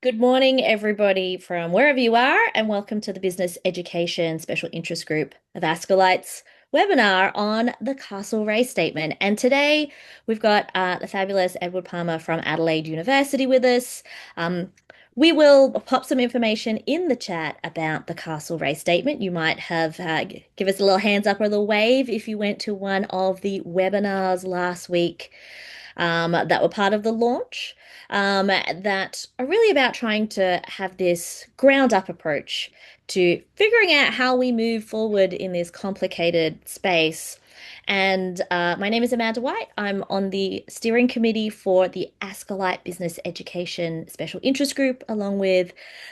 Good morning, everybody, from wherever you are, and welcome to the Business Education Special Interest Group of Askelites webinar on the Castlereagh Statement. And today we've got the fabulous Edward Palmer from Adelaide University with us. Um, we will pop some information in the chat about the Castlereagh Statement. You might have give us a little hands up or a little wave if you went to one of the webinars last week that were part of the launch that are really about trying to have this ground up approach to figuring out how we move forward in this complicated space. And my name is Amanda White. I'm on the steering committee for the Askellite Business Education Special Interest Group, along with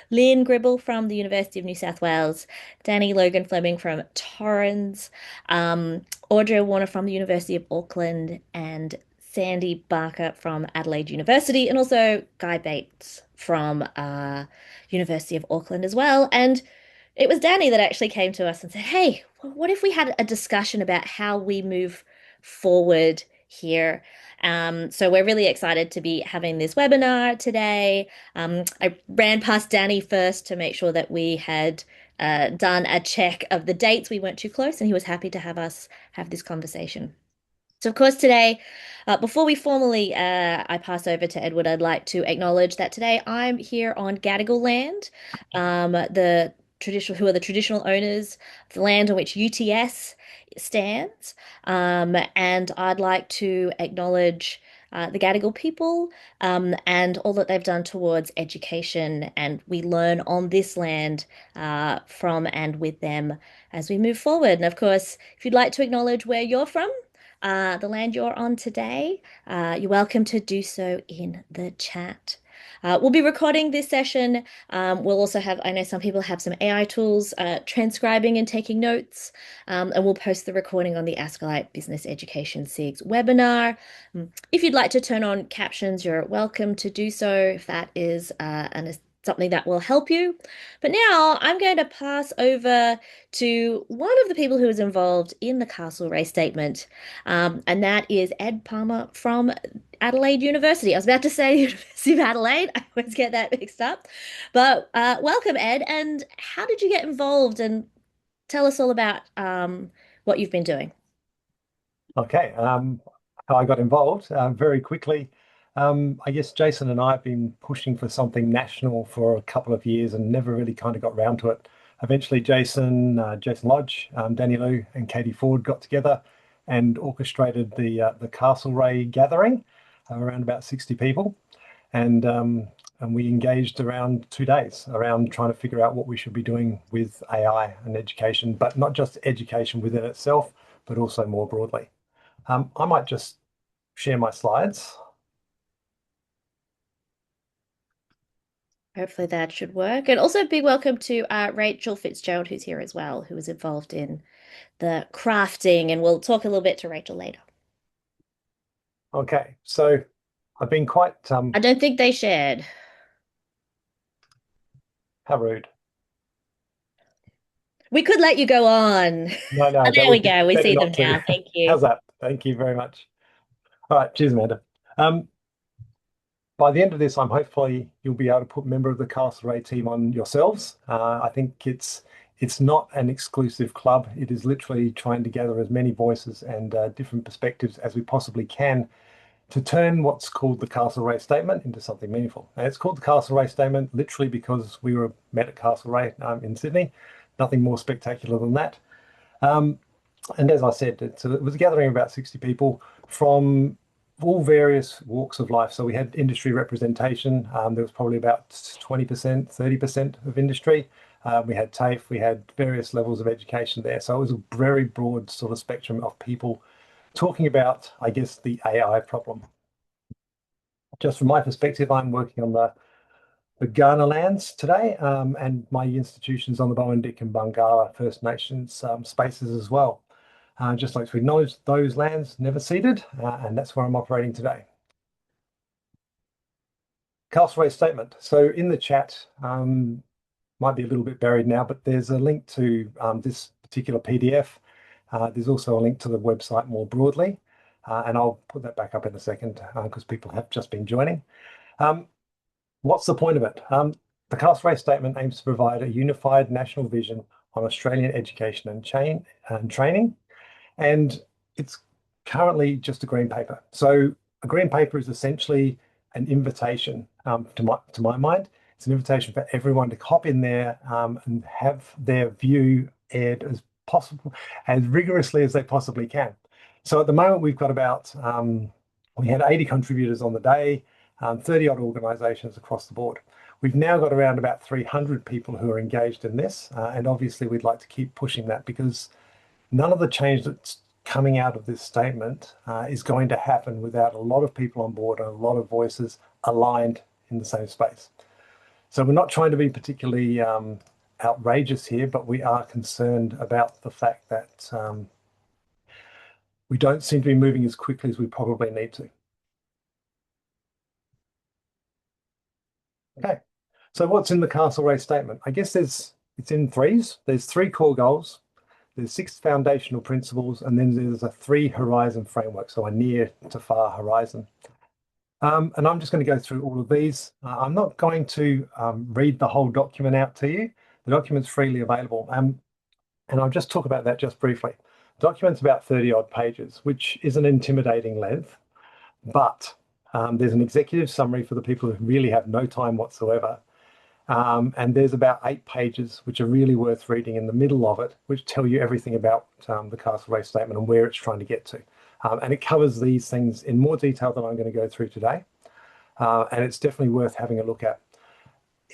Lynn Gribble from the University of New South Wales, Dani Logan-Fleming from Torrens, Audrey Warner from the University of Auckland, and Sandy Barker from Adelaide University, and also Guy Bates from University of Auckland as well. And it was Dani that actually came to us and said, "Hey, what if we had a discussion about how we move forward here?" So we're really excited to be having this webinar today. I ran past Dani first to make sure that we had done a check of the dates. We weren't too close, and he was happy to have us have this conversation. So, of course, today, before we formally I pass over to Edward, I'd like to acknowledge that today I'm here on Gadigal land, who are the traditional owners of the land on which UTS stands, and I'd like to acknowledge the Gadigal people and all that they've done towards education, and we learn on this land from and with them as we move forward. And of course, if you'd like to acknowledge where you're from, the land you're on today, you're welcome to do so in the chat. We'll be recording this session. We'll also have, I know some people have some AI tools transcribing and taking notes, and we'll post the recording on the Askellite Business Education SIG's webinar. If you'd like to turn on captions, you're welcome to do so if that is something that will help you. But now I'm going to pass over to one of the people who was involved in the Castlereagh Statement, and that is Ed Palmer from Adelaide University. I was about to say University of Adelaide. I always get that mixed up. But welcome, Ed. And how did you get involved? And tell us all about what you've been doing. Okay, how I got involved very quickly. I guess Jason and I have been pushing for something national for a couple of years and never really kind of got round to it. Eventually, Jason Lodge, Danny Lou, and Katie Ford got together and orchestrated the Castlereagh gathering, around about 60 people, and we engaged around 2 days around trying to figure out what we should be doing with AI and education, but not just education within itself, but also more broadly. I might just share my slides. Hopefully that should work. And also a big welcome to Rachel Fitzgerald, who's here as well, who was involved in the crafting. And we'll talk a little bit to Rachel later. Okay, so I've been quite I don't think they shared. how rude. We could let you go on. No, Oh, no, that there we would be go. We better see them not to. now. Thank you. How's that? Thank you very much. All right, cheers, Amanda. Um, by the end of this, I'm hopefully you'll be able to put member of the Castlereagh team on yourselves. I think it's not an exclusive club. It is literally trying to gather as many voices and different perspectives as we possibly can to turn what's called the Castlereagh Statement into something meaningful. And it's called the Castlereagh Statement literally because we were met at Castlereagh in Sydney. Nothing more spectacular than that. And as I said, it was a gathering of about 60 people from all various walks of life. So we had industry representation. There was probably about 20%, 30% of industry. We had TAFE, we had various levels of education there. So it was a very broad sort of spectrum of people talking about, I guess, the AI problem. Just from my perspective, I'm working on the Ghana lands today, and my institution's on the Bowen-Dick and Bungala First Nations spaces as well. Just like to acknowledge those lands never ceded, and that's where I'm operating today. Castlereagh Statement. So in the chat, might be a little bit buried now, but there's a link to this particular PDF. There's also a link to the website more broadly, and I'll put that back up in a second because people have just been joining. What's the point of it? The Castlereagh Statement aims to provide a unified national vision on Australian education and training, and it's currently just a green paper. So a green paper is essentially an invitation, to my mind. It's an invitation for everyone to hop in there and have their view aired as possible, as rigorously as they possibly can. So at the moment, we've got about, we had 80 contributors on the day, 30 odd organisations across the board. We've now got around about 300 people who are engaged in this, and obviously we'd like to keep pushing that because none of the change that's coming out of this statement is going to happen without a lot of people on board and a lot of voices aligned in the same space. So we're not trying to be particularly outrageous here, but we are concerned about the fact that we don't seem to be moving as quickly as we probably need to. Okay, so what's in the Castlereagh Statement? I guess it's in threes. There's three core goals. There's six foundational principles, and then there's a three horizon framework, so a near to far horizon. And I'm just going to go through all of these. I'm not going to read the whole document out to you. The document's freely available. And I'll just talk about that just briefly. The document's about 30 odd pages, which is an intimidating length, but there's an executive summary for the people who really have no time whatsoever. And there's about 8 pages, which are really worth reading in the middle of it, which tell you everything about the Castlereagh Statement and where it's trying to get to. And it covers these things in more detail than I'm going to go through today. And it's definitely worth having a look at.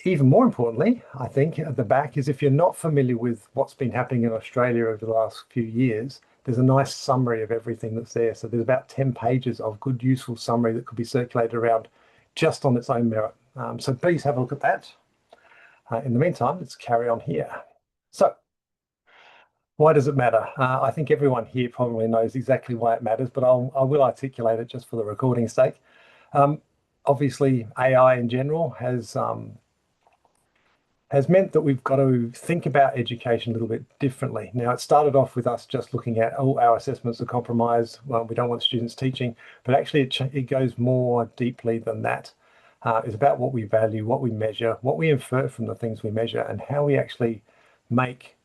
Even more importantly, I think at the back is if you're not familiar with what's been happening in Australia over the last few years, there's a nice summary of everything that's there. So there's about 10 pages of good, useful summary that could be circulated around just on its own merit. So please have a look at that. In the meantime, let's carry on here. So, why does it matter? I think everyone here probably knows exactly why it matters, but I will articulate it just for the recording's sake. Obviously, AI in general has meant that we've got to think about education a little bit differently. Now, it started off with us just looking at, oh, our assessments are compromised. Well, we don't want students teaching, but actually it goes more deeply than that. It's about what we value, what we measure, what we infer from the things we measure, and how we actually make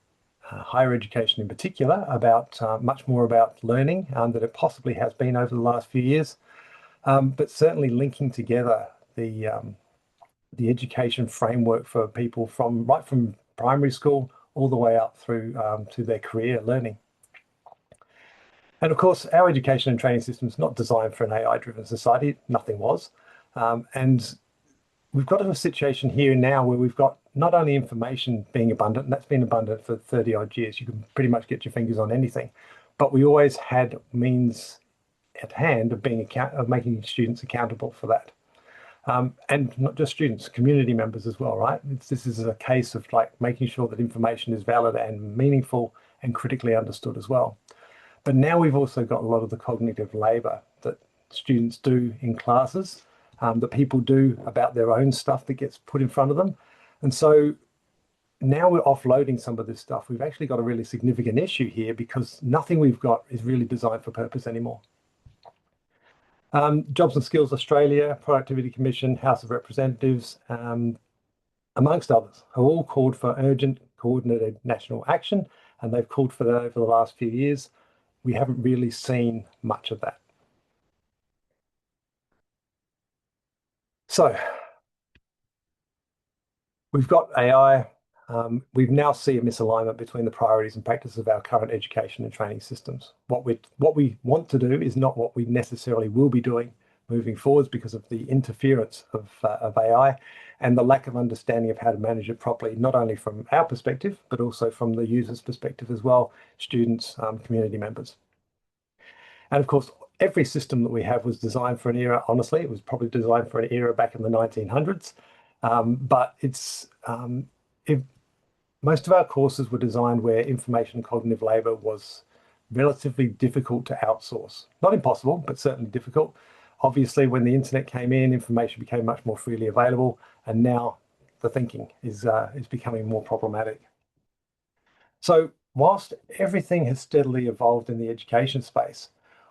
higher education in particular about much more about learning than it possibly has been over the last few years, but certainly linking together the education framework for people from right from primary school all the way up through to their career learning. And of course, our education and training system is not designed for an AI-driven society. Nothing was. And we've got a situation here now where we've got not only information being abundant, and that's been abundant for 30 odd years, you can pretty much get your fingers on anything, but we always had means at hand of making students accountable for that. And not just students, community members as well, right? This is a case of like making sure that information is valid and meaningful and critically understood as well. But now we've also got a lot of the cognitive labor that students do in classes, that people do about their own stuff that gets put in front of them. And so now we're offloading some of this stuff. We've actually got a really significant issue here because nothing we've got is really designed for purpose anymore. Jobs and Skills Australia, Productivity Commission, House of Representatives, amongst others, have all called for urgent, coordinated national action, and they've called for that over the last few years. We haven't really seen much of that. So we've got AI. We now see a misalignment between the priorities and practices of our current education and training systems. What we want to do is not what we necessarily will be doing moving forwards because of the interference of AI and the lack of understanding of how to manage it properly, not only from our perspective, but also from the user's perspective as well, students, community members. And of course, every system that we have was designed for an era, honestly, it was probably designed for an era back in the 1900s. But most of our courses were designed where information cognitive labor was relatively difficult to outsource. Not impossible, but certainly difficult. Obviously, when the internet came in, information became much more freely available, and now the thinking is becoming more problematic. So whilst everything has steadily evolved in the education space,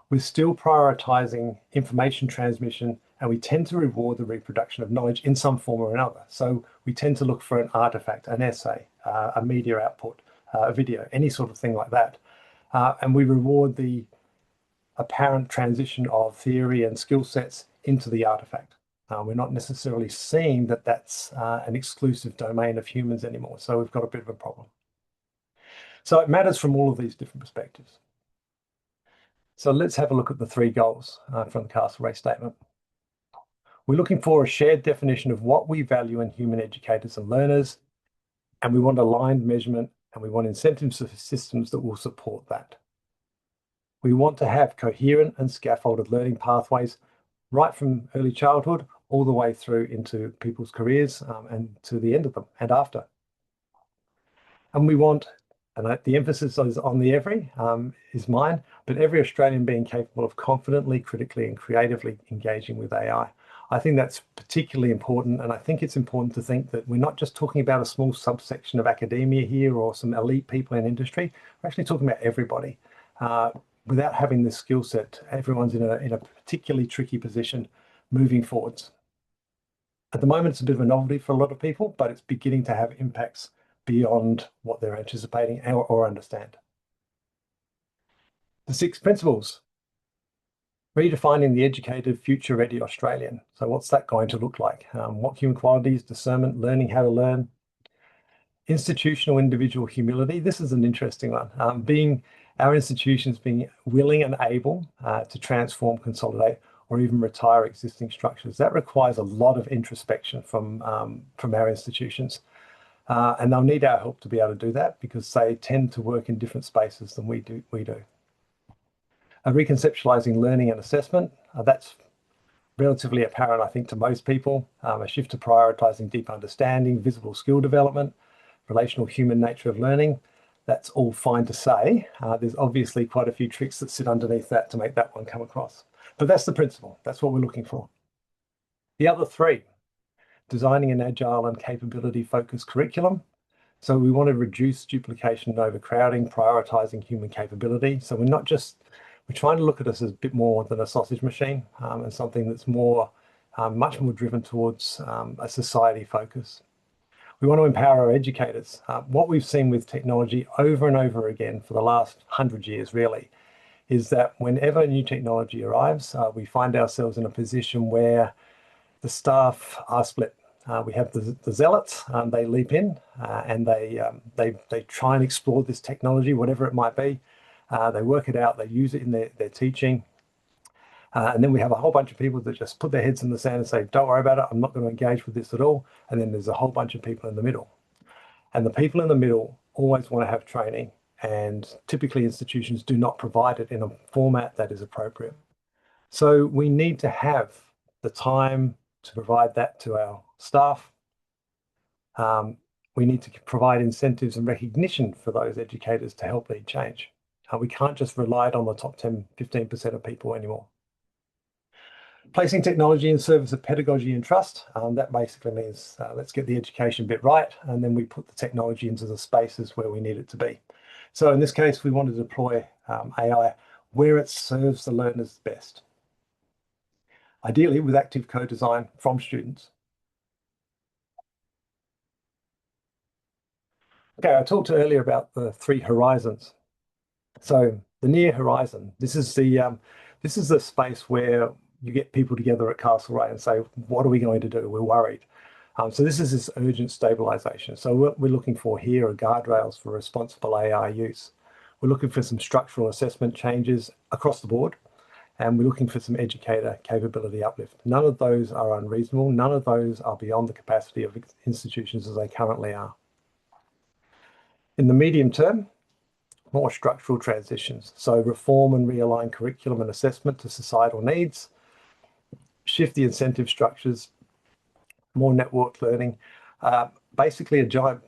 we're still prioritizing information transmission and we tend to reward the reproduction of knowledge in some form or another. So we tend to look for an artifact, an essay, a media output, a video, any sort of thing like that. And we reward the apparent transition of theory and skill sets into the artifact. We're not necessarily seeing that that's an exclusive domain of humans anymore. So we've got a bit of a problem. So it matters from all of these different perspectives. So let's have a look at the three goals from the Castlereagh Statement. We're looking for a shared definition of what we value in human educators and learners, and we want aligned measurement, and we want incentive systems that will support that. We want to have coherent and scaffolded learning pathways right from early childhood all the way through into people's careers and to the end of them and after. And we want, and the emphasis is on the every, is mine, but every Australian being capable of confidently, critically, and creatively engaging with AI. I think that's particularly important, and I think it's important to think that we're not just talking about a small subsection of academia here or some elite people in industry. We're actually talking about everybody. Without having this skill set, everyone's in a particularly tricky position moving forwards. At the moment, it's a bit of a novelty for a lot of people, but it's beginning to have impacts beyond what they're anticipating or understand. The 6 principles. Redefining the educated, future-ready Australian. So what's that going to look like? What human qualities, discernment, learning how to learn. Institutional individual humility. This is an interesting one. Our institutions being willing and able to transform, consolidate, or even retire existing structures. That requires a lot of introspection from our institutions. And they'll need our help to be able to do that because they tend to work in different spaces than we do. Reconceptualizing learning and assessment. That's relatively apparent, I think, to most people. A shift to prioritizing deep understanding, visible skill development, relational human nature of learning. That's all fine to say. There's obviously quite a few tricks that sit underneath that to make that one come across. But that's the principle. That's what we're looking for. The other 3, designing an agile and capability-focused curriculum. So we want to reduce duplication and overcrowding, prioritizing human capability. So we're trying to look at us as a bit more than a sausage machine and something that's much more driven towards a society focus. We want to empower our educators. What we've seen with technology over and over again for the last 100 years, really, is that whenever new technology arrives, we find ourselves in a position where the staff are split. We have the zealots, they leap in and they try and explore this technology, whatever it might be. They work it out, they use it in their teaching. And then we have a whole bunch of people that just put their heads in the sand and say, don't worry about it, I'm not going to engage with this at all. And then there's a whole bunch of people in the middle. And the people in the middle always want to have training, and typically institutions do not provide it in a format that is appropriate. So we need to have the time to provide that to our staff. We need to provide incentives and recognition for those educators to help lead change. We can't just rely on the top 10, 15% of people anymore. Placing technology in service of pedagogy and trust. That basically means let's get the education bit right, and then we put the technology into the spaces where we need it to be. So in this case, we want to deploy AI where it serves the learners best. Ideally with active co-design from students. Okay, I talked earlier about the 3 horizons. So the near horizon, this is the space where you get people together at Castlereagh and say, what are we going to do? We're worried. So this is this urgent stabilisation. So what we're looking for here are guardrails for responsible AI use. We're looking for some structural assessment changes across the board, and we're looking for some educator capability uplift. None of those are unreasonable. None of those are beyond the capacity of institutions as they currently are. In the medium term, more structural transitions. So reform and realign curriculum and assessment to societal needs, shift the incentive structures, more networked learning, basically a giant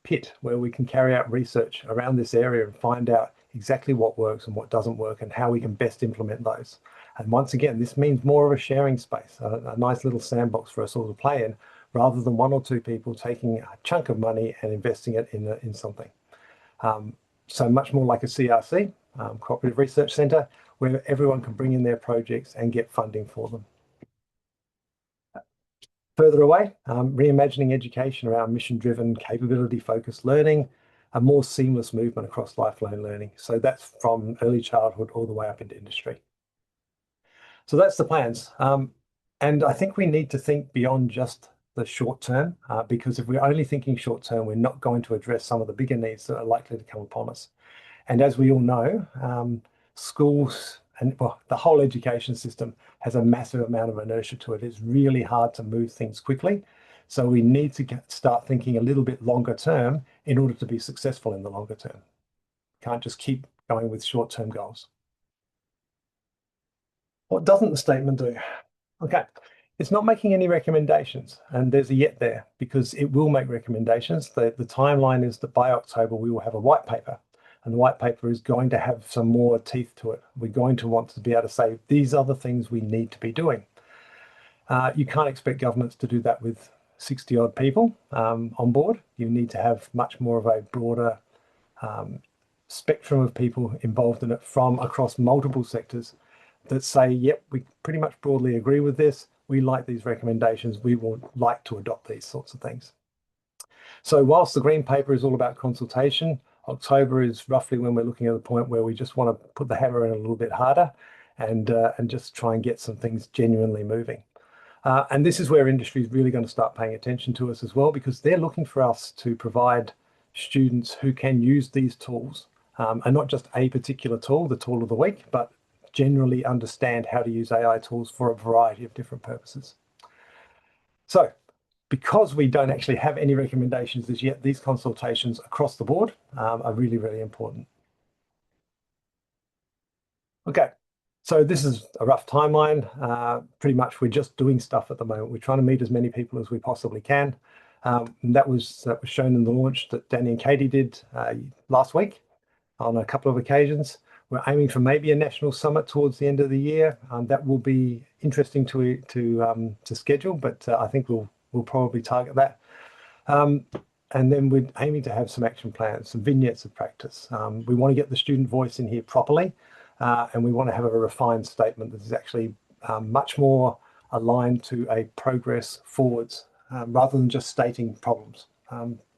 pit where we can carry out research around this area and find out exactly what works and what doesn't work and how we can best implement those. And once again, this means more of a sharing space, a nice little sandbox for us all to play in, rather than 1 or 2 people taking a chunk of money and investing it in something. So much more like a CRC, Cooperative Research Centre, where everyone can bring in their projects and get funding for them. Further away, reimagining education around mission-driven, capability-focused learning, a more seamless movement across lifelong learning. So that's from early childhood all the way up into industry. So that's the plans. And I think we need to think beyond just the short term, because if we're only thinking short term, we're not going to address some of the bigger needs that are likely to come upon us. And as we all know, schools and well, the whole education system has a massive amount of inertia to it. It's really hard to move things quickly. So we need to start thinking a little bit longer term in order to be successful in the longer term. Can't just keep going with short-term goals. What doesn't the statement do? Okay, it's not making any recommendations, and there's a yet there because it will make recommendations. The timeline is that by October we will have a white paper, and the white paper is going to have some more teeth to it. We're going to want to be able to say these are the things we need to be doing. You can't expect governments to do that with 60 odd people on board. You need to have much more of a broader spectrum of people involved in it from across multiple sectors that say, yep, we pretty much broadly agree with this. We like these recommendations. We would like to adopt these sorts of things. So whilst the green paper is all about consultation, October is roughly when we're looking at the point where we just want to put the hammer in a little bit harder and just try and get some things genuinely moving. And this is where industry is really going to start paying attention to us as well, because they're looking for us to provide students who can use these tools, and not just a particular tool, the tool of the week, but generally understand how to use AI tools for a variety of different purposes. So because we don't actually have any recommendations as yet, these consultations across the board are really, really important. Okay, so this is a rough timeline. Pretty much we're just doing stuff at the moment. We're trying to meet as many people as we possibly can. That was shown in the launch that Dani and Katie did last week on a couple of occasions. We're aiming for maybe a national summit towards the end of the year. That will be interesting to schedule, but I think we'll probably target that. And then we're aiming to have some action plans, some vignettes of practice. We want to get the student voice in here properly, and we want to have a refined statement that is actually much more aligned to a progress forwards, rather than just stating problems.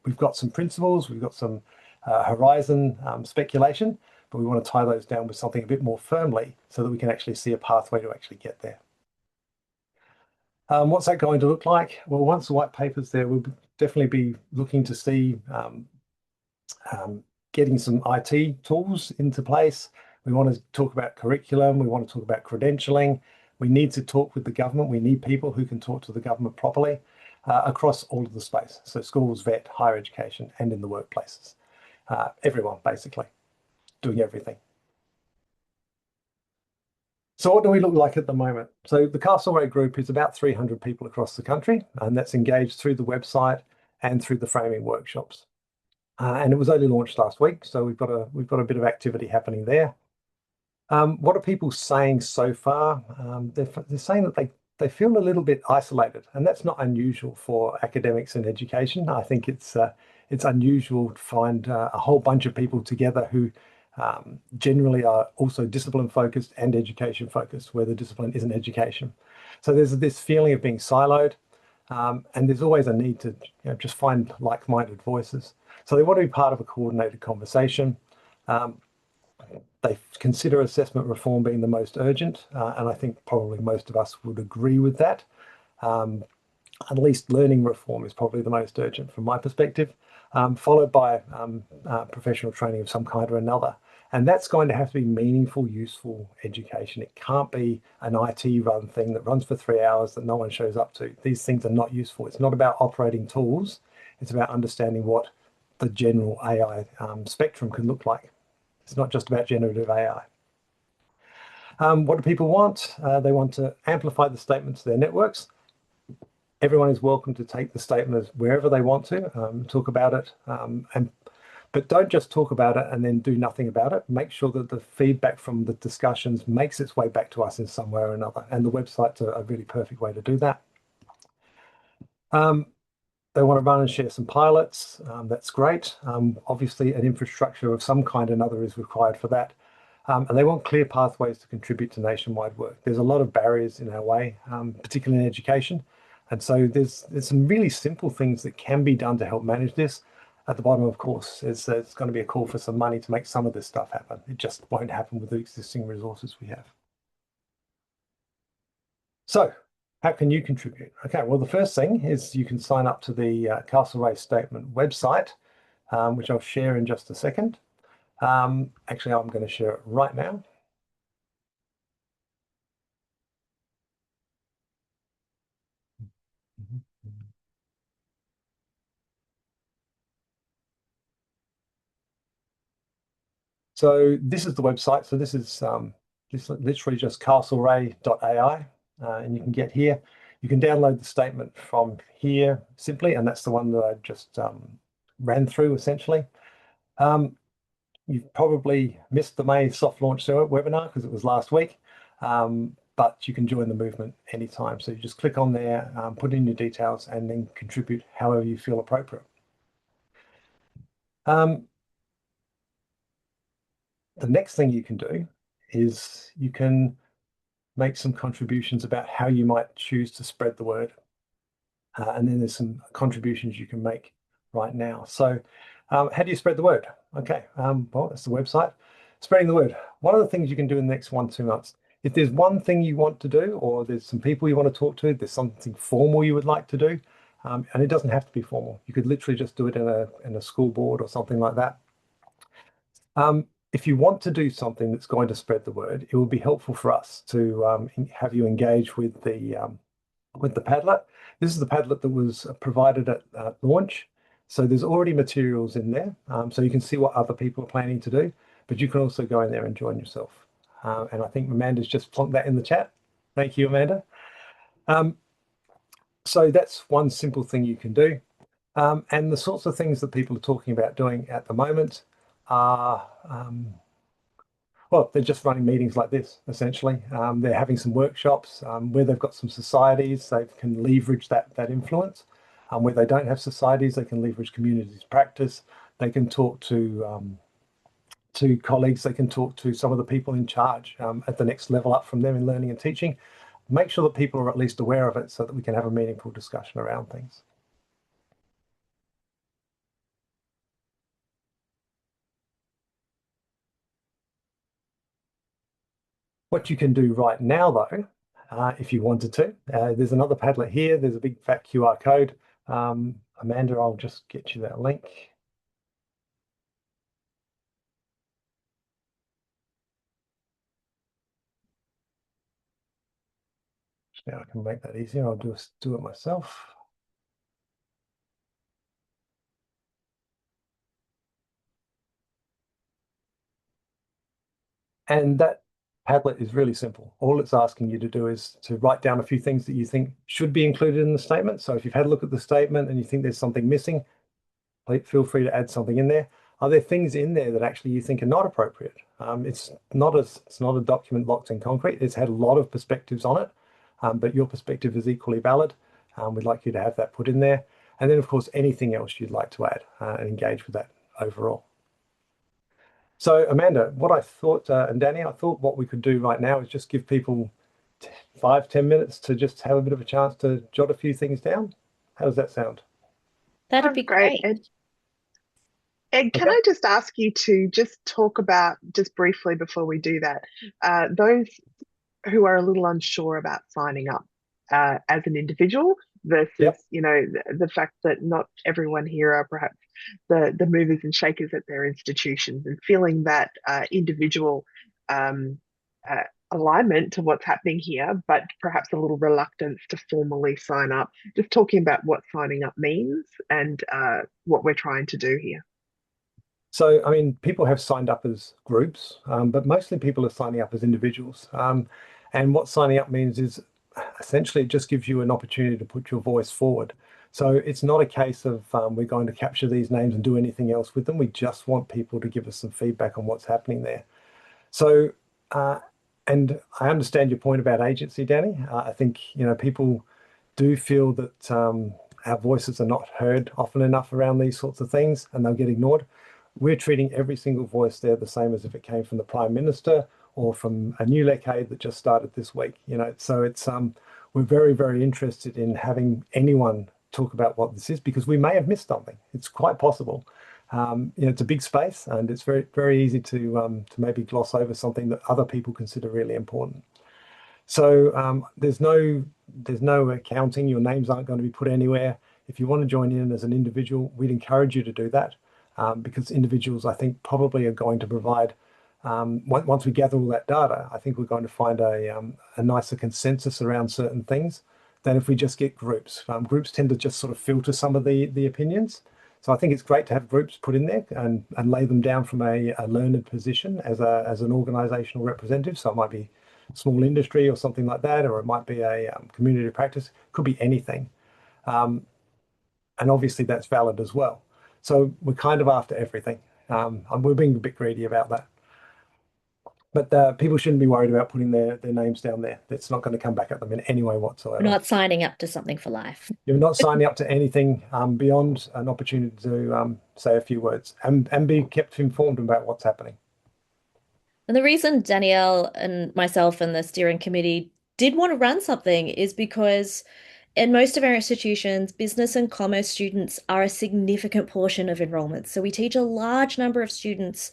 We've got some principles, we've got some horizon speculation, but we want to tie those down with something a bit more firmly so that we can actually see a pathway to actually get there. What's that going to look like? Well, once the white paper's there, we'll definitely be looking to see getting some IT tools into place. We want to talk about curriculum. We want to talk about credentialing. We need to talk with the government. We need people who can talk to the government properly across all of the space. So schools, vet, higher education, and in the workplaces. Everyone, basically, doing everything. So what do we look like at the moment? So the Castlereagh group is about 300 people across the country, and that's engaged through the website and through the framing workshops. And it was only launched last week, so we've got a bit of activity happening there. What are people saying so far? They're saying that they feel a little bit isolated, and that's not unusual for academics and education. I think it's unusual to find a whole bunch of people together who generally are also discipline focused and education focused, where the discipline isn't education. So there's this feeling of being siloed, and there's always a need to just find like-minded voices. So they want to be part of a coordinated conversation. They consider assessment reform being the most urgent, and I think probably most of us would agree with that. At least learning reform is probably the most urgent from my perspective, followed by professional training of some kind or another. And that's going to have to be meaningful, useful education. It can't be an IT run thing that runs for 3 hours that no one shows up to. These things are not useful. It's not about operating tools. It's about understanding what the general AI spectrum can look like. It's not just about generative AI. What do people want? They want to amplify the statement to their networks. Everyone is welcome to take the statement wherever they want to, talk about it, but don't just talk about it and then do nothing about it. Make sure that the feedback from the discussions makes its way back to us in some way or another, and the website's a really perfect way to do that. They want to run and share some pilots. That's great. Obviously, an infrastructure of some kind or another is required for that. And they want clear pathways to contribute to nationwide work. There's a lot of barriers in our way, particularly in education. And so there's some really simple things that can be done to help manage this. At the bottom, of course, there's going to be a call for some money to make some of this stuff happen. It just won't happen with the existing resources we have. So how can you contribute? Okay, well, the first thing is you can sign up to the Castlereagh Statement website, which I'll share in just a second. Actually, I'm going to share it right now. So this is the website. So this is literally just castlereagh.ai, and you can get here. You can download the statement from here simply, and that's the one that I just ran through essentially. You've probably missed the May soft launch webinar because it was last week, but you can join the movement anytime. So you just click on there, put in your details, and then contribute however you feel appropriate. The next thing you can do is you can make some contributions about how you might choose to spread the word. And then there's some contributions you can make right now. So how do you spread the word? Okay, well, that's the website. Spreading the word. One of the things you can do in the next 1-2 months, if there's one thing you want to do, or there's some people you want to talk to, there's something formal you would like to do, and it doesn't have to be formal. You could literally just do it in a school board or something like that. If you want to do something that's going to spread the word, it will be helpful for us to have you engage with the Padlet. This is the Padlet that was provided at launch. So there's already materials in there, so you can see what other people are planning to do, but you can also go in there and join yourself. And I think Amanda's just plonked that in the chat. Thank you, Amanda. So that's one simple thing you can do. And the sorts of things that people are talking about doing at the moment are, well, they're just running meetings like this, essentially. They're having some workshops where they've got some societies, they can leverage that influence. Where they don't have societies, they can leverage communities practice. They can talk to colleagues, they can talk to some of the people in charge at the next level up from them in learning and teaching. Make sure that people are at least aware of it so that we can have a meaningful discussion around things. What you can do right now, though, if you wanted to, there's another Padlet here. There's a big fat QR code. Amanda, I'll just get you that link. Now I can make that easier. I'll do it myself. And that Padlet is really simple. All it's asking you to do is to write down a few things that you think should be included in the statement. So if you've had a look at the statement and you think there's something missing, feel free to add something in there. Are there things in there that actually you think are not appropriate? It's not a document locked in concrete. It's had a lot of perspectives on it, but your perspective is equally valid. We'd like you to have that put in there. And then, of course, anything else you'd like to add and engage with that overall. So, Amanda, what I thought, and Dani, I thought what we could do right now is just give people 5-10 minutes to just have a bit of a chance to jot a few things down. How does that sound? That'd be great. Ed, can I just ask you to just talk about, just briefly before we do that, those who are a little unsure about signing up as an individual versus, you know, the fact that not everyone here are perhaps the movers and shakers at their institutions, and feeling that individual alignment to what's happening here, but perhaps a little reluctance to formally sign up. Just talking about what signing up means and what we're trying to do here. So, I mean, people have signed up as groups, but mostly people are signing up as individuals. And what signing up means is essentially it just gives you an opportunity to put your voice forward. So it's not a case of we're going to capture these names and do anything else with them. We just want people to give us some feedback on what's happening there. So, and I understand your point about agency, Dani. I think, you know, people do feel that our voices are not heard often enough around these sorts of things, and they'll get ignored. We're treating every single voice there the same as if it came from the Prime Minister or from a new lecade that just started this week. You know, so it's we're very, very interested in having anyone talk about what this is because we may have missed something. It's quite possible. It's a big space and it's very, very easy to maybe gloss over something that other people consider really important. So there's no accounting. Your names aren't going to be put anywhere. If you want to join in as an individual, we'd encourage you to do that because individuals, I think, probably are going to provide. Once we gather all that data, I think we're going to find a nicer consensus around certain things than if we just get groups. Groups tend to just sort of filter some of the opinions. So I think it's great to have groups put in there and lay them down from a learned position as an organizational representative. So it might be small industry or something like that, or it might be a community practice, could be anything. Um, and obviously that's valid as well. So we're kind of after everything. And we're being a bit greedy about that. But people shouldn't be worried about putting their names down there. It's not going to come back at them in any way We're whatsoever. not signing up to something for life. You're not signing up to anything beyond an opportunity to say a few words and be kept informed about what's happening. And the reason Danielle and myself and the steering committee did want to run something is because in most of our institutions, business and commerce students are a significant portion of enrollment. So we teach a large number of students.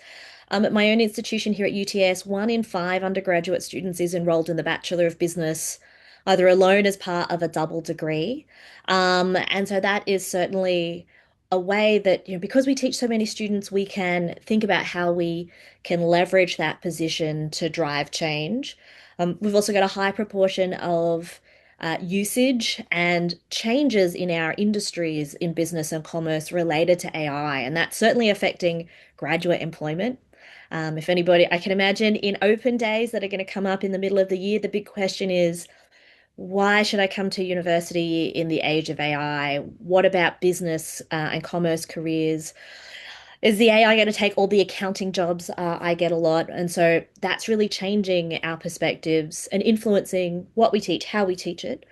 At my own institution here at UTS, 1 in 5 undergraduate students is enrolled in the Bachelor of Business, either alone as part of a double degree. And so that is certainly a way that, because we teach so many students, we can think about how we can leverage that position to drive change. We've also got a high proportion of usage and changes in our industries in business and commerce related to AI, and that's certainly affecting graduate employment. If anybody, I can imagine in open days that are going to come up in the middle of the year, the big question is, why should I come to university in the age of AI? What about business and commerce careers? Is the AI going to take all the accounting jobs? I get a lot. And so that's really changing our perspectives and influencing what we teach, how we teach it.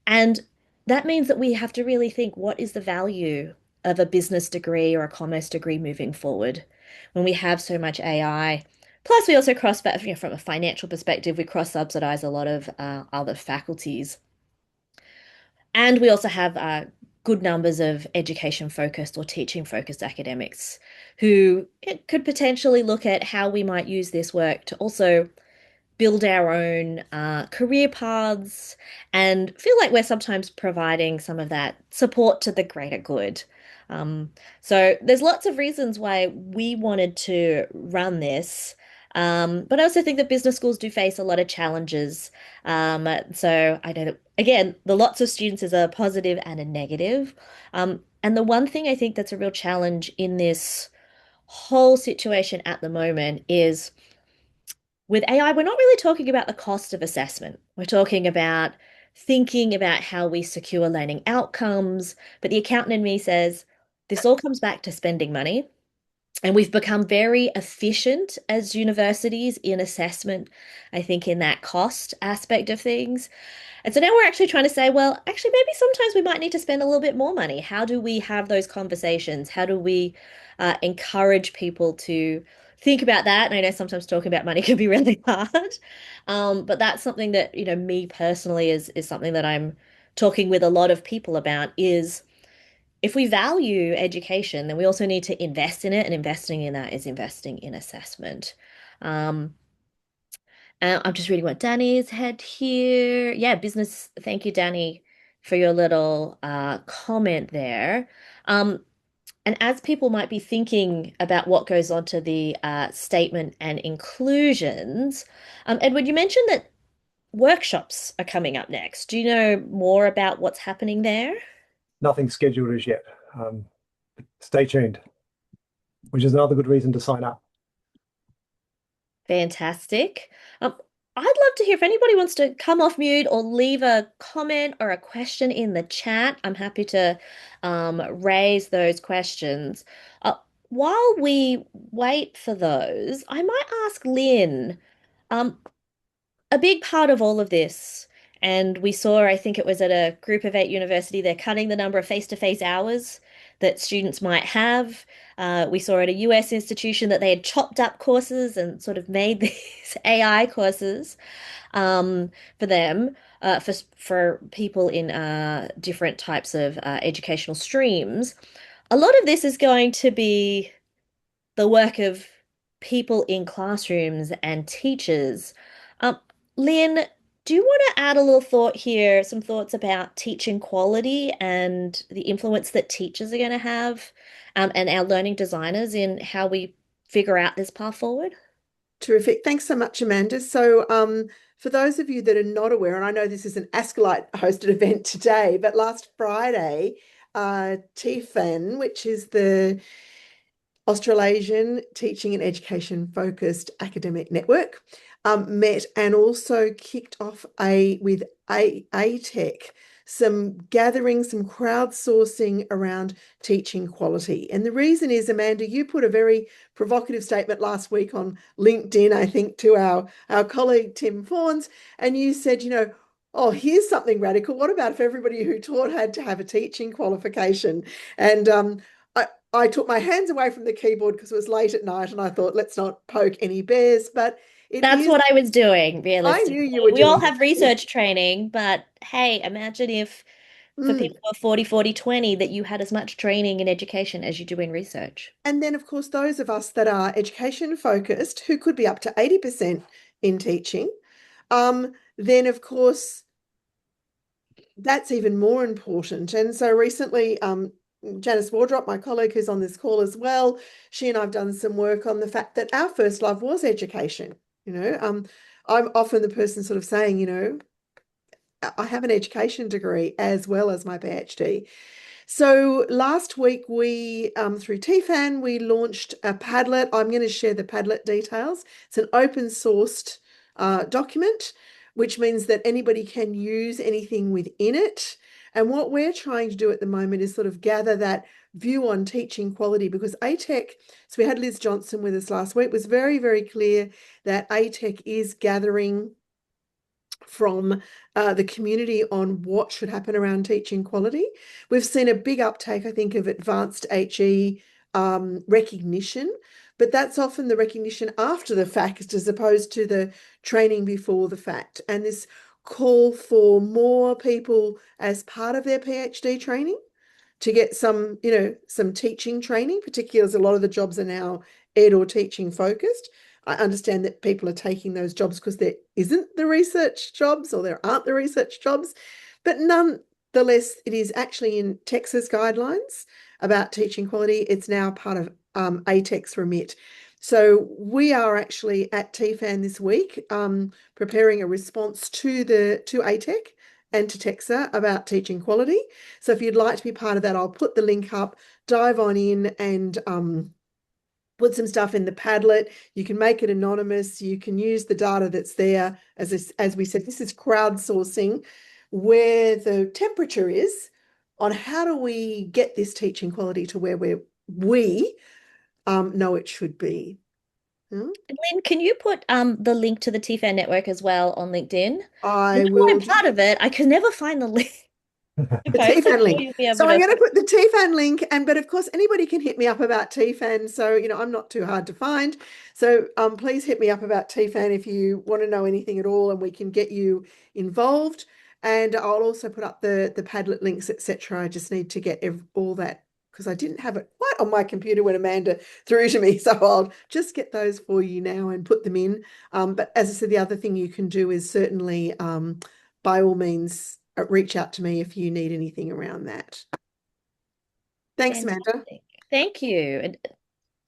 And that means that we have to really think what is the value of a business degree or a commerce degree moving forward when we have so much AI. Plus, we also from a financial perspective, we cross subsidize a lot of other faculties. And we also have good numbers of education focused or teaching focused academics who could potentially look at how we might use this work to also build our own career paths and feel like we're sometimes providing some of that support to the greater good. Um, so there's lots of reasons why we wanted to run this. But I also think that business schools do face a lot of challenges. So I know that, again, the lots of students is a positive and a negative. And the one thing I think that's a real challenge in this whole situation at the moment is with AI, we're not really talking about the cost of assessment. We're talking about thinking about how we secure learning outcomes. But the accountant in me says this all comes back to spending money. And we've become very efficient as universities in assessment, I think, in that cost aspect of things. And so now we're actually trying to say, well, actually, maybe sometimes we might need to spend a little bit more money. How do we have those conversations? How do we encourage people to think about that? And I know sometimes talking about money can be really hard, but that's something that, me personally is something that I'm talking with a lot of people about is if we value education, then we also need to invest in it, and investing in that is investing in assessment. Um, and I'm just reading what Dani's had here. Yeah, business. Thank you, Dani, for your little comment there. Um, and as people might be thinking about what goes on to the statement and inclusions, Edward, you mentioned that workshops are coming up next. Do you know more about what's happening there? Nothing scheduled as yet. Um, Stay tuned, which is another good reason to sign up. Fantastic. Um, I'd love to hear if anybody wants to come off mute or leave a comment or a question in the chat. I'm happy to raise those questions. Uh, while we wait for those, I might ask Lynn. Um, a big part of all of this, and we saw, I think it was at a group of 8 university, they're cutting the number of face-to-face hours that students might have. We saw at a US institution that they had chopped up courses and sort of made these AI courses for them. for people in different types of educational streams, a lot of this is going to be the work of people in classrooms and teachers. Um, Lynn, do you want to add a little thought here, some thoughts about teaching quality and the influence that teachers are going to have, and our learning designers in how we figure out this path forward? Terrific. Thanks so much, Amanda. For those of you that are not aware, and I know this is an Ascolite hosted event today, but last Friday, TFAN, which is the Australasian Teaching and Education Focused Academic Network, met and also kicked off with ATEC some gathering, some crowdsourcing around teaching quality. And the reason is, Amanda, you put a very provocative statement last week on LinkedIn, I think, to our colleague Tim Fawns, and you said, oh, here's something radical. What about if everybody who taught had to have a teaching qualification? And I took my hands away from the keyboard because it was late at night and I thought, let's not poke any bears, but That's what I was doing, I realistically. knew you were We all doing have it. research training, but hey, imagine if for Mm. people who are 40, 40, 20, that you had as much training in education as you do in research. And then, of course, those of us that are education focused, who could be up to 80% in teaching, then, of course, that's even more important. And so recently, Janice Wardrop, my colleague who's on this call as well, she and I've done some work on the fact that our first love was education. I'm often the person sort of saying, I have an education degree as well as my PhD. So last week we, through TFAN, we launched a Padlet. I'm going to share the Padlet details. It's an open sourced document, which means that anybody can use anything within it. And what we're trying to do at the moment is sort of gather that view on teaching quality, because ATEC, so we had Liz Johnson with us last week, was very, very clear that ATEC is gathering from the community on what should happen around teaching quality. We've seen a big uptake, I think, of advanced HE recognition, but that's often the recognition after the fact as opposed to the training before the fact. And this call for more people as part of their PhD training to get some teaching training, particularly as a lot of the jobs are now ed or teaching focused. I understand that people are taking those jobs because there isn't the research jobs or there aren't the research jobs, but nonetheless, it is actually in Texas guidelines about teaching quality. It's now part of ATEC's remit. So we are actually at TFAN this week preparing a response to ATEC and to TEXA about teaching quality. So if you'd like to be part of that, I'll put the link up, dive on in and put some stuff in the Padlet. You can make it anonymous. You can use the data that's there. As we said, this is crowdsourcing where the temperature is on how do we get this teaching quality to where we know it should be. Lynn, can you put the link to the TFAN network as well on LinkedIn? I I know I'm will part of it. I can never find the link to the post. I'm TFAN sure link. you'll be able So I'm to. going to put the TFAN link, but of course anybody can hit me up about TFAN. So I'm not too hard to find. So please hit me up about TFAN if you want to know anything at all, and we can get you involved. And I'll also put up the Padlet links, etc. I just need to get all that because I didn't have it quite on my computer when Amanda threw to me. So I'll just get those for you now and put them in. But as I said, the other thing you can do is certainly by all means reach out to me if you need anything around that. Thanks, Amanda. Fantastic. Thank you. And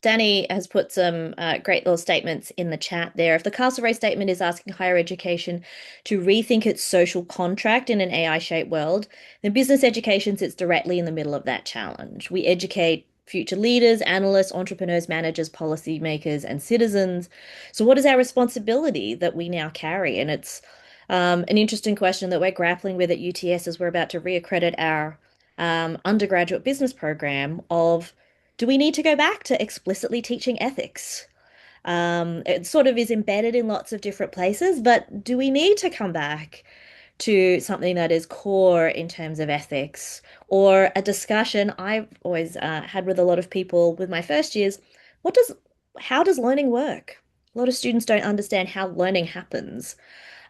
Dani has put some great little statements in the chat there. If the Castlereagh Statement is asking higher education to rethink its social contract in an AI-shaped world, then business education sits directly in the middle of that challenge. We educate future leaders, analysts, entrepreneurs, managers, policymakers, and citizens. So what is our responsibility that we now carry? And it's an interesting question that we're grappling with at UTS as we're about to reaccredit our undergraduate business program of do we need to go back to explicitly teaching ethics? It sort of is embedded in lots of different places, but do we need to come back to something that is core in terms of ethics? Or a discussion I've always had with a lot of people with my first years, how does learning work? A lot of students don't understand how learning happens.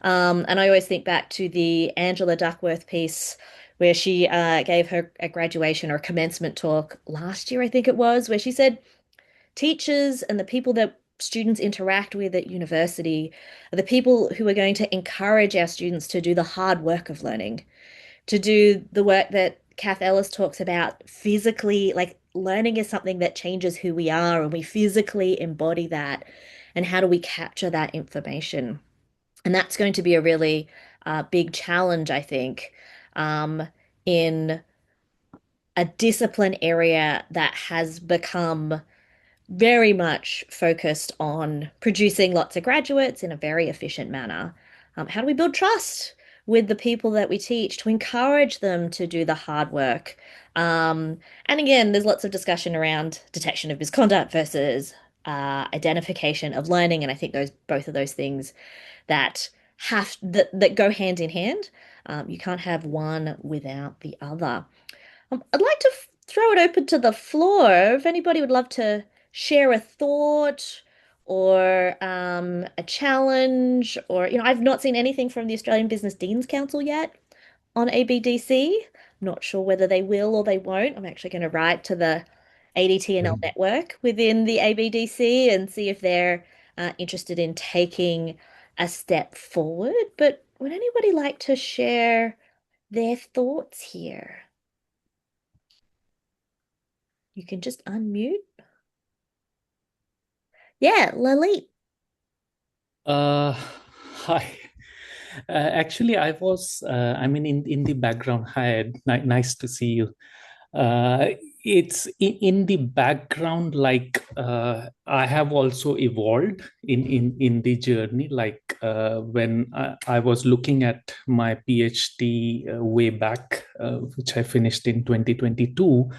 And I always think back to the Angela Duckworth piece where she gave her a graduation or commencement talk last year, I think it was, where she said teachers and the people that students interact with at university are the people who are going to encourage our students to do the hard work of learning, to do the work that Kath Ellis talks about physically, like learning is something that changes who we are and we physically embody that. And how do we capture that information? And that's going to be a really big challenge, I think, um, in a discipline area that has become very much focused on producing lots of graduates in a very efficient manner. How do we build trust with the people that we teach to encourage them to do the hard work? And again, there's lots of discussion around detection of misconduct versus identification of learning, and I think those both of those things that go hand in hand. You can't have one without the other. I'd like to throw it open to the floor. If anybody would love to share a thought or a challenge, or, I've not seen anything from the Australian Business Deans Council yet on ABDC. Not sure whether they will or they won't. I'm actually going to write to the ADT&L network within the ABDC and see if they're interested in taking a step forward. But would anybody like to share their thoughts here? You can just unmute. Yeah, Lalit. Hi. Actually, I mean, in the background. Hi, Ed. Nice to see you. It's in the background, like I have also evolved in the journey. Like when I was looking at my PhD way back, which I finished in 2022.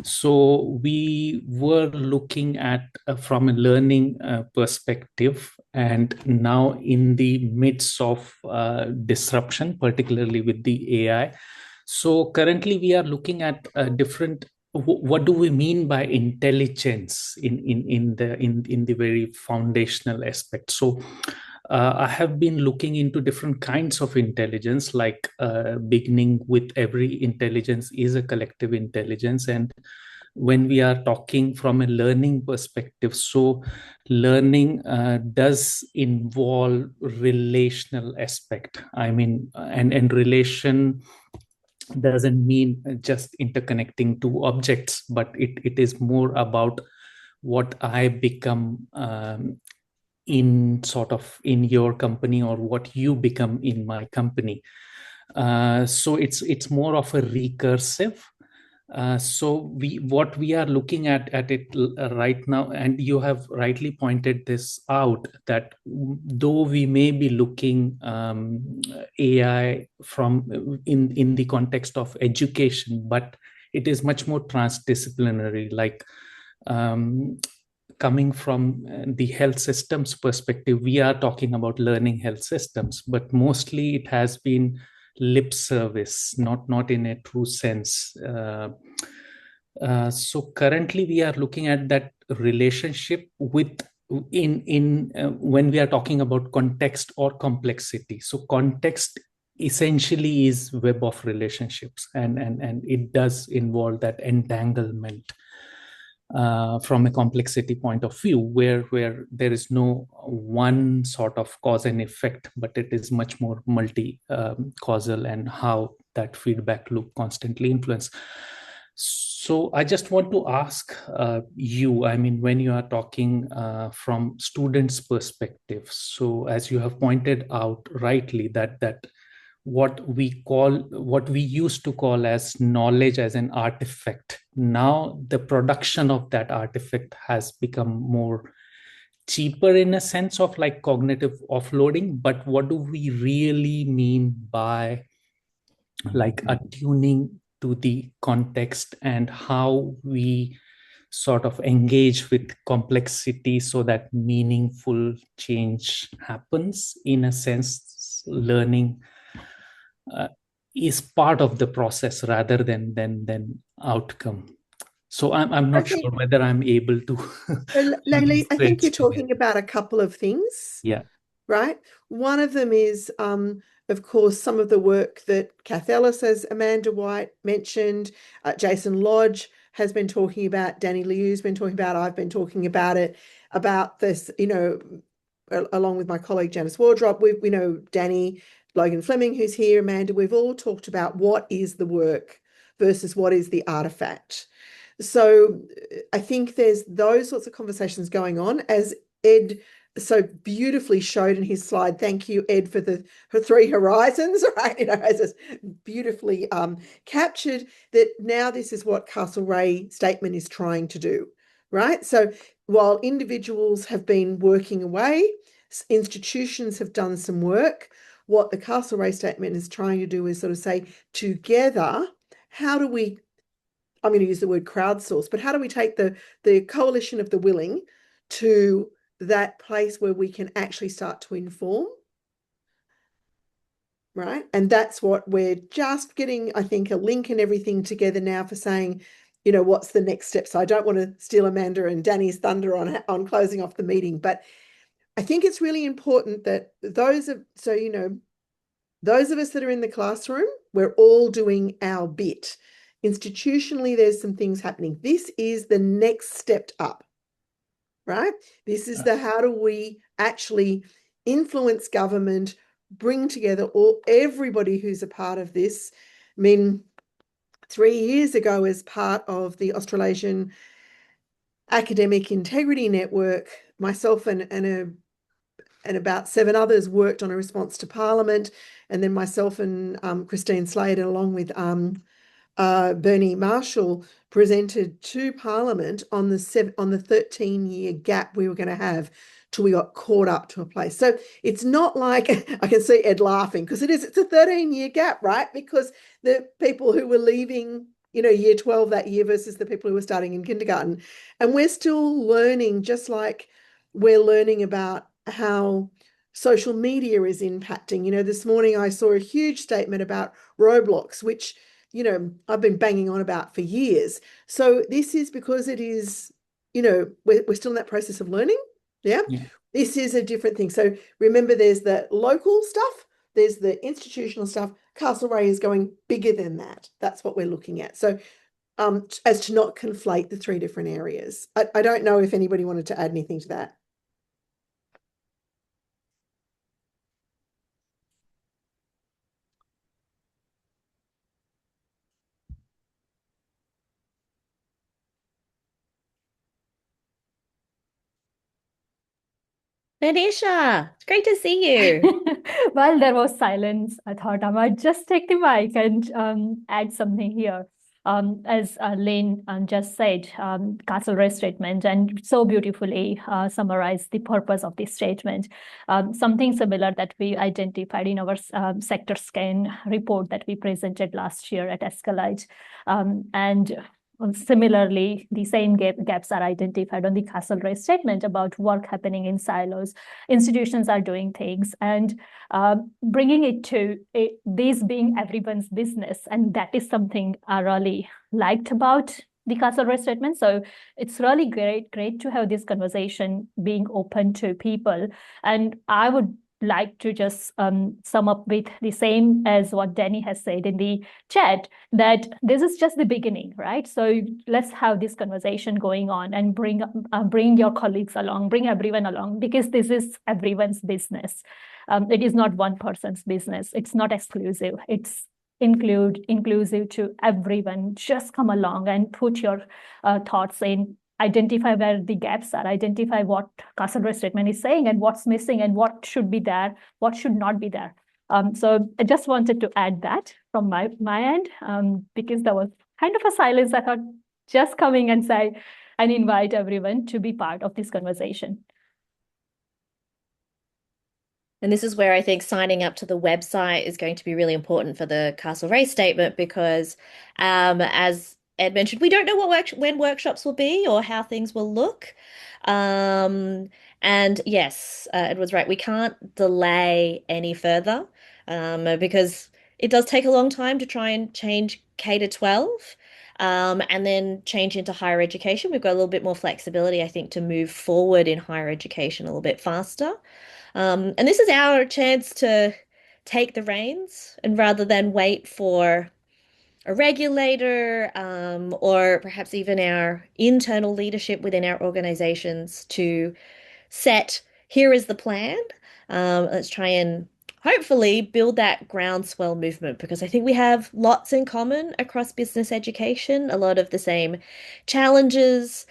So we were looking at from a learning perspective, and now in the midst of disruption, particularly with the AI. So currently we are looking at different. What do we mean by intelligence in the very foundational aspect? So I have been looking into different kinds of intelligence, like beginning with every intelligence is a collective intelligence. And when we are talking from a learning perspective, so learning does involve relational aspect. I mean, and relation doesn't mean just interconnecting two objects, but it is more about what I become in sort of in your company, or what you become in my company. So it's more of a recursive. So what we are looking at it right now, and you have rightly pointed this out, that though we may be looking AI from in the context of education, but it is much more transdisciplinary, like coming from the health systems perspective. We are talking about learning health systems, but mostly it has been lip service, not in a true sense. So currently we are looking at that relationship with in when we are talking about context or complexity. So context essentially is web of relationships, and it does involve that entanglement from a complexity point of view, where there is no one sort of cause and effect, but it is much more multi causal, and how that feedback loop constantly influence. So I just want to ask you, I mean, when you are talking from students' perspective, so as you have pointed out rightly, that what we used to call as knowledge as an artifact, now the production of that artifact has become more cheaper in a sense of like cognitive offloading. But what do we really mean by like attuning to the context, and how we sort of engage with complexity so that meaningful change happens? In a sense, learning is part of the process rather than outcome. So I'm not sure whether I'm able to. Lalita, I think you're Stretch. talking about a couple of things. Yeah. right? One of them is, of course, some of the work that Kath Ellis, as Amanda White mentioned, Jason Lodge has been talking about, Dani Liu's been talking about, I've been talking about it, about this, along with my colleague Janice Wardrop, we know Dani Logan-Fleming, who's here, Amanda, we've all talked about what is the work versus what is the artifact. So I think there's those sorts of conversations going on, as Ed so beautifully showed in his slide. Thank you, Ed, for the three horizons, right? As beautifully captured that now this is what Castlereagh Statement is trying to do, right? So while individuals have been working away, institutions have done some work. What the Castlereagh Statement is trying to do is sort of say, together, how do we, I'm going to use the word crowdsource, but how do we take the coalition of the willing to that place where we can actually start to inform, right? And that's what we're just getting, I think, a link and everything together now for saying, what's the next step? So I don't want to steal Amanda and Dani's thunder on closing off the meeting, but I think it's really important that those of us that are in the classroom, we're all doing our bit. Institutionally, there's some things happening. This is the next step up, right? This is the how do we actually influence government, bring together everybody who's a part of this. I mean, 3 years ago, as part of the Australasian Academic Integrity Network, myself and about 7 others worked on a response to Parliament, and then myself and Christine Slade, along with Bernie Marshall, presented to Parliament on the 13-year gap we were going to have till we got caught up to a place. So it's not like, I can see Ed laughing, because it's a 13-year gap, right? Because the people who were leaving, year 12 that year versus the people who were starting in kindergarten. And we're still learning, just like we're learning about how social media is impacting. This morning I saw a huge statement about Roblox, which I've been banging on about for years. So this is because it is, we're still in that process of learning. Yeah. This is a different thing. So remember, there's the local stuff, there's the institutional stuff. Castlereagh is going bigger than that. That's what we're looking at. So as to not conflate the 3 different areas. I don't know if anybody wanted to add anything to that. Nanisha, it's great to see you. While there was silence, I thought I might just take the mic and add something here. As Lynn just said, Castlereagh Statement, and so beautifully summarized the purpose of this statement. Something similar that we identified in our sector scan report that we presented last year at Escalade. And similarly, the same gaps are identified on the Castlereagh Statement about work happening in silos. Institutions are doing things and bringing it to this being everyone's business. And that is something I really liked about the Castlereagh Statement. So it's really great to have this conversation being open to people. And I would like to just sum up with the same as what Dani has said in the chat, that this is just the beginning, right? So let's have this conversation going on and bring your colleagues along, bring everyone along, because this is everyone's business. It is not one person's business. It's not exclusive. It's inclusive to everyone. Just come along and put your thoughts in. Identify where the gaps are, identify what Castlereagh Statement is saying and what's missing and what should be there, what should not be there. So I just wanted to add that from my end, because there was kind of a silence. I thought just coming and say and invite everyone to be part of this conversation. And this is where I think signing up to the website is going to be really important for the Castlereagh Statement, because as Ed mentioned, we don't know when workshops will be or how things will look. And yes, Ed was right. We can't delay any further because it does take a long time to try and change K to 12 and then change into higher education. We've got a little bit more flexibility, I think, to move forward in higher education a little bit faster. And this is our chance to take the reins, and rather than wait for a regulator, or perhaps even our internal leadership within our organizations to set, here is the plan. Let's try and hopefully build that groundswell movement, because I think we have lots in common across business education, a lot of the same challenges,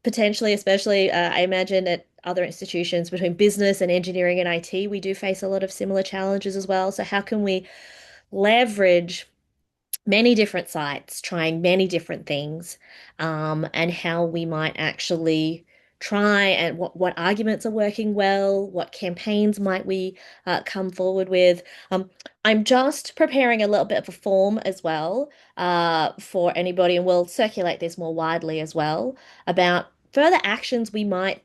potentially, especially I imagine at other institutions between business and engineering and IT, we do face a lot of similar challenges as well. So how can we leverage many different sites, trying many different things, and how we might actually try, and what arguments are working well, what campaigns might we come forward with. I'm just preparing a little bit of a form as well for anybody, and we'll circulate this more widely as well, about further actions we might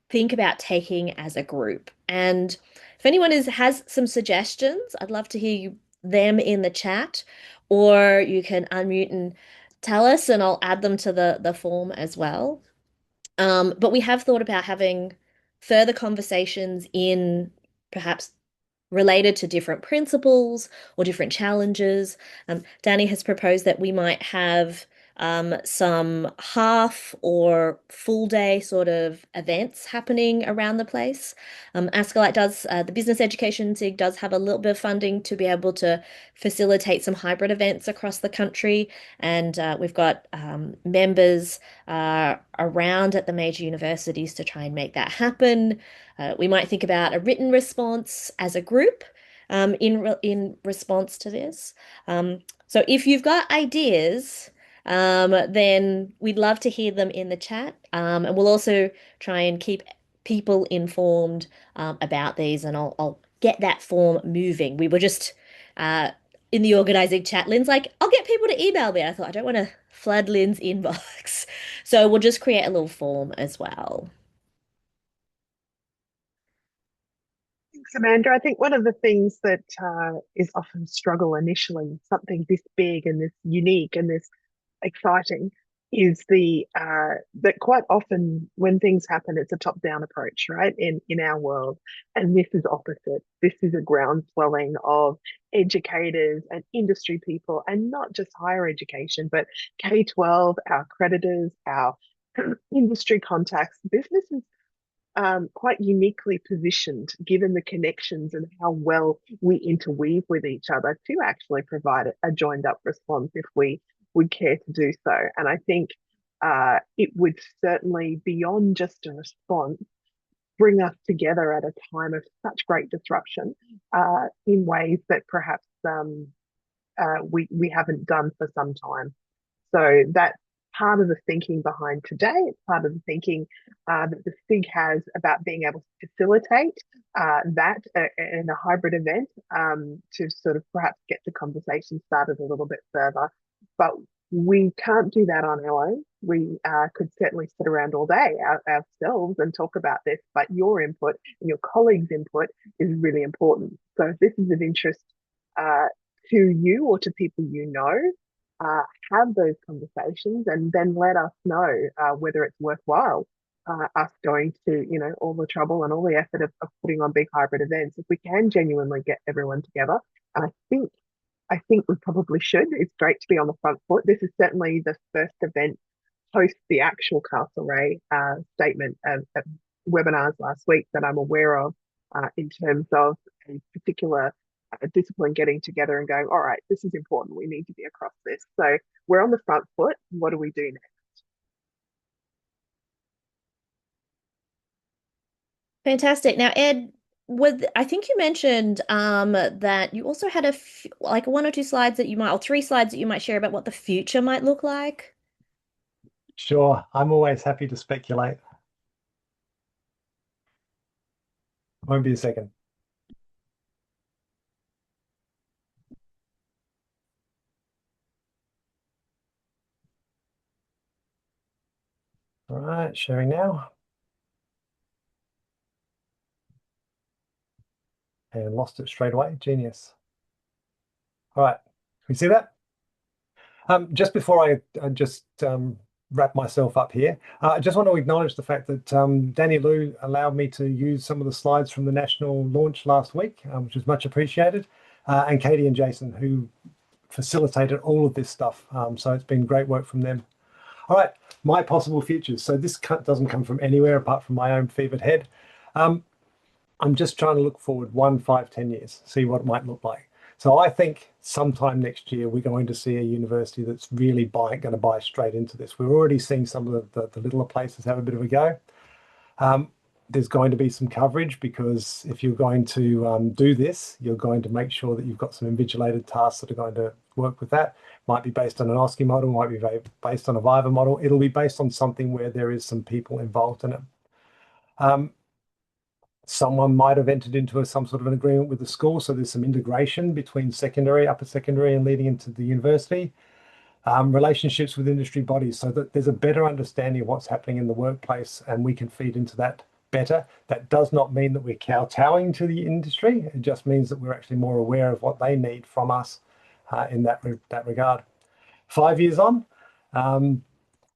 think about taking as a group. And if anyone has some suggestions, I'd love to hear them in the chat, or you can unmute and tell us, and I'll add them to the form as well. But we have thought about having further conversations in perhaps related to different principles or different challenges. Dani has proposed that we might have some half or full day sort of events happening around the place. Ascolite does, the business education SIG does have a little bit of funding to be able to facilitate some hybrid events across the country. And we've got members around at the major universities to try and make that happen. We might think about a written response as a group in response to this. So if you've got ideas, then we'd love to hear them in the chat. And we'll also try and keep people informed about these, and I'll get that form moving. We were just in the organizing chat. Lynn's like, I'll get people to email me. I thought, I don't want to flood Lynn's inbox. So we'll just create a little form as well. Thanks, Amanda. I think one of the things that is often a struggle initially, something this big and this unique and this exciting, is the that quite often when things happen, it's a top-down approach, right? In our world, and this is opposite. This is a groundswelling of educators and industry people, and not just higher education, but K-12, our creditors, our industry contacts, businesses quite uniquely positioned, given the connections and how well we interweave with each other, to actually provide a joined up response if we would care to do so. And I think it would certainly, beyond just a response, bring us together at a time of such great disruption in ways that perhaps we haven't done for some time. So that's part of the thinking behind today. It's part of the thinking that the SIG has about being able to facilitate that in a hybrid event, to sort of perhaps get the conversation started a little bit further. But we can't do that on our own. We could certainly sit around all day ourselves and talk about this, but your input and your colleagues' input is really important. So if this is of interest to you or to people you know, have those conversations, and then let us know whether it's worthwhile us going to, all the trouble and all the effort of putting on big hybrid events. If we can genuinely get everyone together, and I think we probably should. It's great to be on the front foot. This is certainly the first event post the actual Castlereagh statement of webinars last week that I'm aware of in terms of a particular discipline getting together and going, all right, this is important. We need to be across this. So we're on the front foot. What do we do next? Fantastic. Now, Ed, I think you mentioned that you also had like one or two slides that you might, or three slides that you might share about what the future might look like. Sure, I'm always happy to speculate. Won't be a second. All right, sharing now. And lost it straight away. Genius. All right, can you see that? Just before I just wrap myself up here. I just want to acknowledge the fact that Dani Lou allowed me to use some of the slides from the national launch last week, which was much appreciated, and Katie and Jason, who facilitated all of this stuff. So it's been great work from them. All right, my possible futures. So this doesn't come from anywhere apart from my own fevered head. I'm just trying to look forward 1, 5, 10 years, see what it might look like. So I think sometime next year we're going to see a university that's really going to buy straight into this. We're already seeing some of the littler places have a bit of a go. There's going to be some coverage because if you're going to do this, you're going to make sure that you've got some invigilated tasks that are going to work with that. Might be based on an OSCE model, might be based on a Viva model. It'll be based on something where there is some people involved in it. Someone might have entered into some sort of an agreement with the school, so there's some integration between secondary, upper secondary, and leading into the university. Relationships with industry bodies, so that there's a better understanding of what's happening in the workplace, and we can feed into that better. That does not mean that we're kowtowing to the industry. It just means that we're actually more aware of what they need from us in that regard. 5 years on,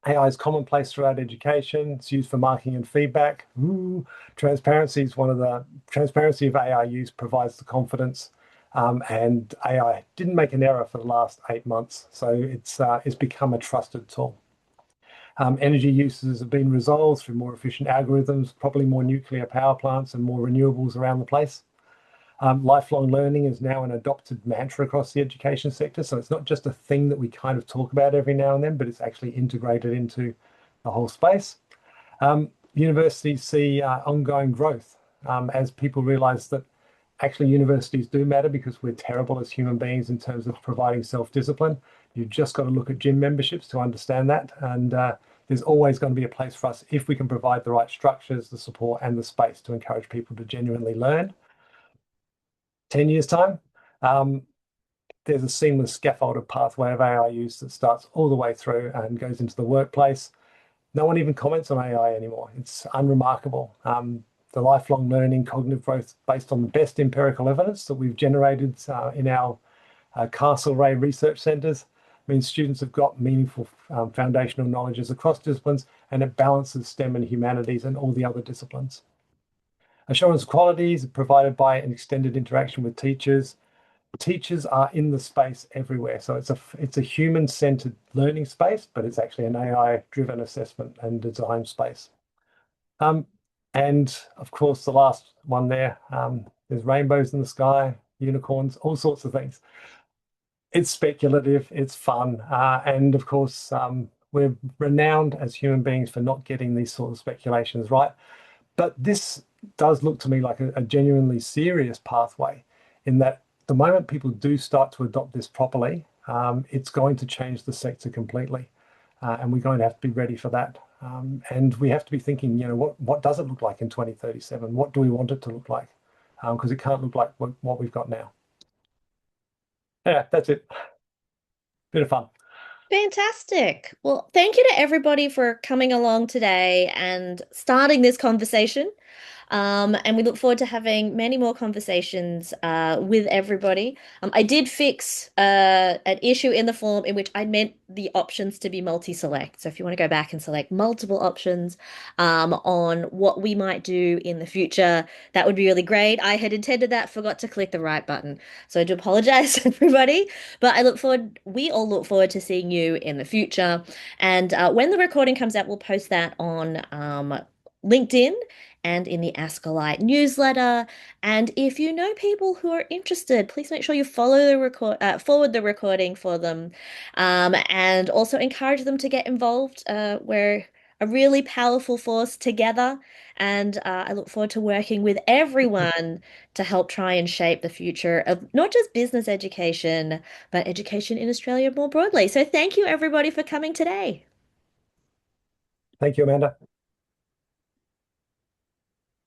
AI is commonplace throughout education. It's used for marking and feedback. Transparency is transparency of AI use provides the confidence. And AI didn't make an error for the last 8 months. So it's become a trusted tool. Energy uses have been resolved through more efficient algorithms, probably more nuclear power plants and more renewables around the place. Lifelong learning is now an adopted mantra across the education sector. So it's not just a thing that we kind of talk about every now and then, but it's actually integrated into the whole space. Universities see ongoing growth as people realize that actually universities do matter because we're terrible as human beings in terms of providing self-discipline. You've just got to look at gym memberships to understand that. And there's always going to be a place for us if we can provide the right structures, the support, and the space to encourage people to genuinely learn. 10 years' time, there's a seamless scaffolded pathway of AI use that starts all the way through and goes into the workplace. No one even comments on AI anymore. It's unremarkable. The lifelong learning, cognitive growth based on the best empirical evidence that we've generated in our Castlereagh research centres means students have got meaningful foundational knowledges across disciplines, and it balances STEM and humanities and all the other disciplines. Assurance quality is provided by an extended interaction with teachers. Teachers are in the space everywhere. So it's a human-centered learning space, but it's actually an AI-driven assessment and design space. And of course, the last one there's rainbows in the sky, unicorns, all sorts of things. It's speculative, it's fun. And of course, we're renowned as human beings for not getting these sort of speculations right. But this does look to me like a genuinely serious pathway in that the moment people do start to adopt this properly, it's going to change the sector completely. And we're going to have to be ready for that. And we have to be thinking, what does it look like in 2037? What do we want it to look like? Because it can't look like what we've got now. Yeah, that's it. Bit of fun. Fantastic. Well, thank you to everybody for coming along today and starting this conversation. And we look forward to having many more conversations with everybody. I did fix an issue in the form in which I meant the options to be multi-select. So if you want to go back and select multiple options on what we might do in the future, that would be really great. I had intended that, forgot to click the right button. So I do apologize, everybody. But we all look forward to seeing you in the future. And when the recording comes out, we'll post that on LinkedIn and in the Ascolite newsletter. And if you know people who are interested, please make sure you forward the recording for them, and also encourage them to get involved. We're a really powerful force together, and I look forward to working with everyone to help try and shape the future of not just business education, but education in Australia more broadly. So thank you, everybody, for coming today. Thank you, Amanda.